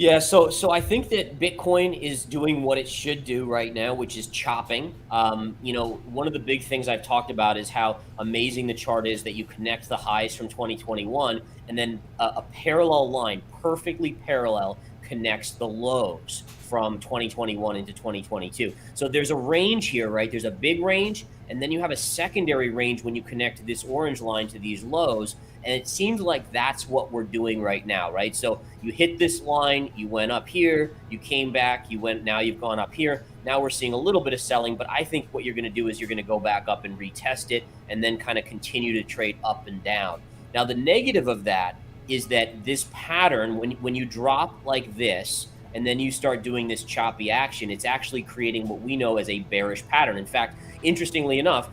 Yeah, so I think that Bitcoin is doing what it should do right now, which is chopping. One of the big things I've talked about is how amazing the chart is that you connect the highs from 2021 and then a parallel line, perfectly parallel, connects the lows from 2021 into 2022. So there's a range here, right? There's a big range, and then you have a secondary range when you connect this orange line to these lows. And it seems like that's what we're doing right now, right? So you hit this line, you went up here, you came back, now you've gone up here. Now we're seeing a little bit of selling, but I think what you're going to do is you're going to go back up and retest it and then kind of continue to trade up and down. Now, the negative of that is that this pattern, when you drop like this, and then you start doing this choppy action, it's actually creating what we know as a bearish pattern. In fact, interestingly enough,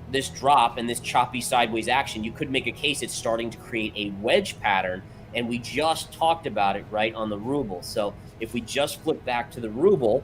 this drop and this choppy sideways action, you could make a case it's starting to create a wedge pattern. And we just talked about it right on the ruble. So if we just flip back to the ruble,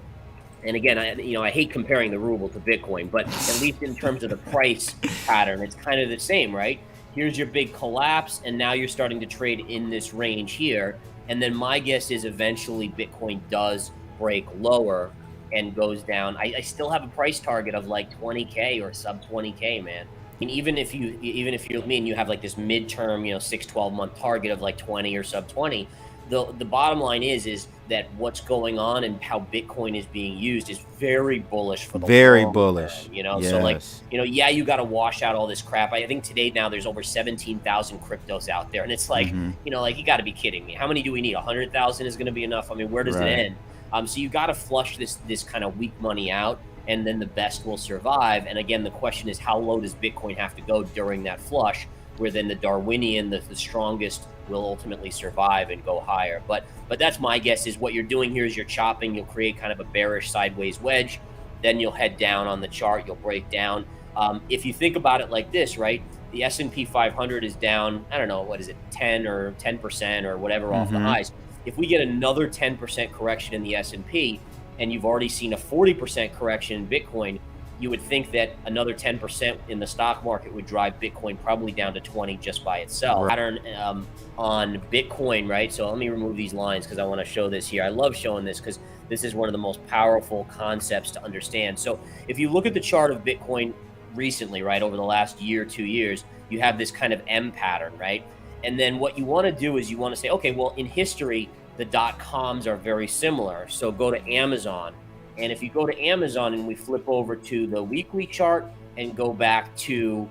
and again, I hate comparing the ruble to Bitcoin, but at least in terms of the price pattern, it's kind of the same, right? Here's your big collapse, and now you're starting to trade in this range here. And then my guess is eventually Bitcoin does break lower and goes down. I still have a price target of like 20K or sub 20K, man. And even if you're me and you have like this midterm, 6-12 month target of like 20 or sub 20, the bottom line is that what's going on and how Bitcoin is being used is very bullish for the Very long bullish. term, Yes. So like, yeah, you got to wash out all this crap. I think today now there's over 17,000 cryptos out there, and it's like, like you got to be kidding me. How many do we need? 100,000 is going to be enough. I mean, where does it end? So you got to flush this kind of weak money out, and then the best will survive. And again, the question is, how low does Bitcoin have to go during that flush, where then the Darwinian, the strongest, will ultimately survive and go higher. But that's my guess, is what you're doing here is you're chopping. You'll create kind of a bearish sideways wedge. Then you'll head down on the chart. You'll break down. If you think about it like this, right? The S&P 500 is down, I don't know, what is it, 10% or whatever off the highs. If we get another 10% correction in the S&P, and you've already seen a 40% correction in Bitcoin, you would think that another 10% in the stock market would drive Bitcoin probably down to 20 just by itself. Pattern on Bitcoin, right? So let me remove these lines because I want to show this here. I love showing this because this is one of the most powerful concepts to understand. So if you look at the chart of Bitcoin recently, right, over the last year, 2 years, you have this kind of M pattern, right? And then what you want to do is you want to say, okay, well, in history, the .coms are very similar. So go to Amazon. And if you go to Amazon and we flip over to the weekly chart and go back to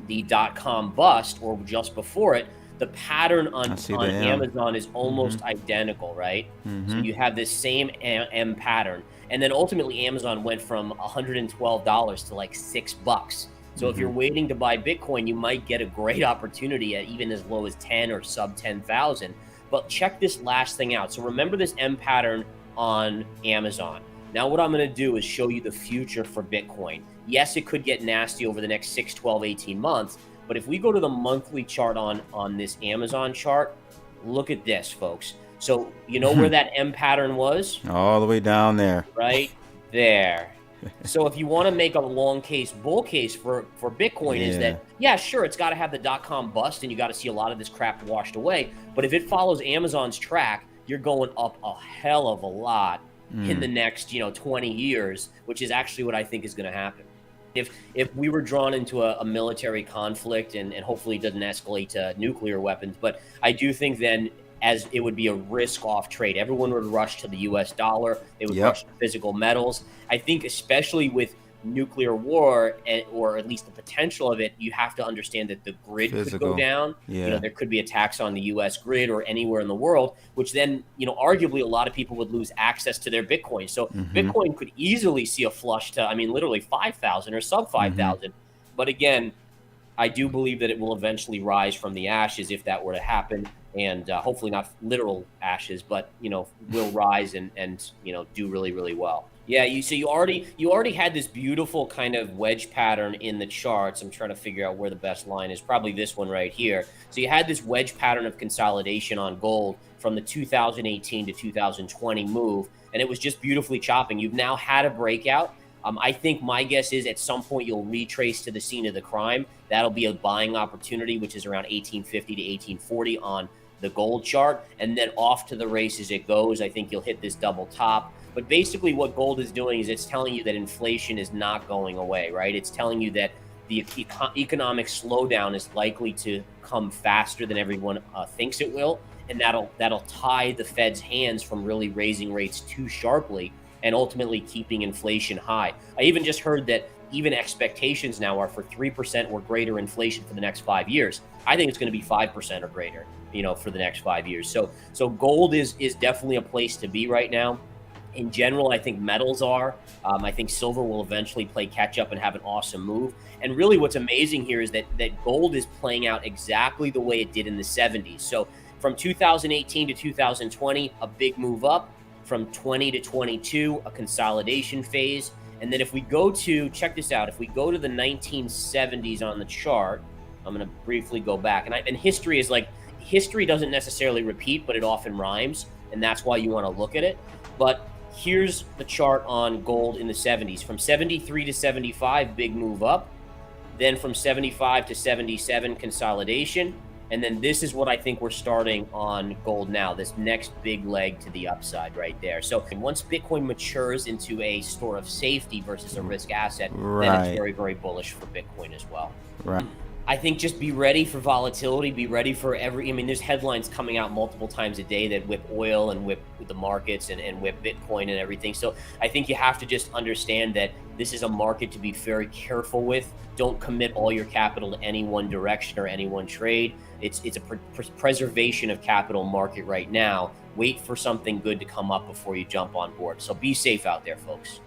the .com bust or just before it, the pattern on Amazon is almost identical, right? So you have this same M pattern. And then ultimately Amazon went from $112 to like $6. So if you're waiting to buy Bitcoin, you might get a great opportunity at even as low as 10 or sub 10,000. But check this last thing out. So remember this M pattern on Amazon. Now what I'm going to do is show you the future for Bitcoin. Yes, it could get nasty over the next 6, 12, 18 months. But if we go to the monthly chart on this Amazon chart, look at this, folks. So you know where that M pattern was? All the way down there. Right there. So if you want to make a long case, bull case for Bitcoin, is that, yeah, sure, it's got to have the .com bust and you got to see a lot of this crap washed away. But if it follows Amazon's track, you're going up a hell of a lot in the next, 20 years, which is actually what I think is going to happen. If we were drawn into a military conflict and hopefully it doesn't escalate to nuclear weapons, but I do think then, as it would be a risk-off trade. Everyone would rush to the U.S. dollar. They would rush to physical metals. I think especially with nuclear war, or at least the potential of it, you have to understand that the grid could go down. There could be attacks on the U.S. grid or anywhere in the world, which then, arguably a lot of people would lose access to their Bitcoin. So Bitcoin could easily see a flush to, literally 5,000 or sub 5,000. But again, I do believe that it will eventually rise from the ashes if that were to happen. And hopefully not literal ashes, but will rise and do really, really well. Yeah, you already had this beautiful kind of wedge pattern in the charts. I'm trying to figure out where the best line is. Probably this one right here. So you had this wedge pattern of consolidation on gold from the 2018 to 2020 move, and it was just beautifully chopping. You've now had a breakout. I think my guess is at some point you'll retrace to the scene of the crime. That'll be a buying opportunity, which is around 1850 to 1840 on the gold chart, and then off to the races it goes. I think you'll hit this double top. But basically what gold is doing is it's telling you that inflation is not going away, right? It's telling you that the economic slowdown is likely to come faster than everyone thinks it will, and that'll tie the Fed's hands from really raising rates too sharply and ultimately keeping inflation high. I even just heard that even expectations now are for 3% or greater inflation for the next 5 years. I think it's going to be 5% or greater, for the next 5 years. So gold is definitely a place to be right now. In general, I think metals are. I think silver will eventually play catch up and have an awesome move. And really what's amazing here is that gold is playing out exactly the way it did in the 70s. So from 2018 to 2020, a big move up. From 20 to 22, a consolidation phase. And then if we go to, check this out, if we go to the 1970s on the chart, I'm going to briefly go back. And history is like, history doesn't necessarily repeat, but it often rhymes. And that's why you want to look at it. But here's the chart on gold in the 70s. From 73 to 75, big move up. Then from 75 to 77, consolidation. And then this is what I think we're starting on gold now, this next big leg to the upside right there. So once Bitcoin matures into a store of safety versus a risk asset, then it's very, very bullish for Bitcoin as well. Right. I think just be ready for volatility, be ready for there's headlines coming out multiple times a day that whip oil and whip the markets and whip Bitcoin and everything. So I think you have to just understand that this is a market to be very careful with. Don't commit all your capital to any one direction or any one trade. It's a preservation of capital market right now. Wait for something good to come up before you jump on board. So be safe out there, folks.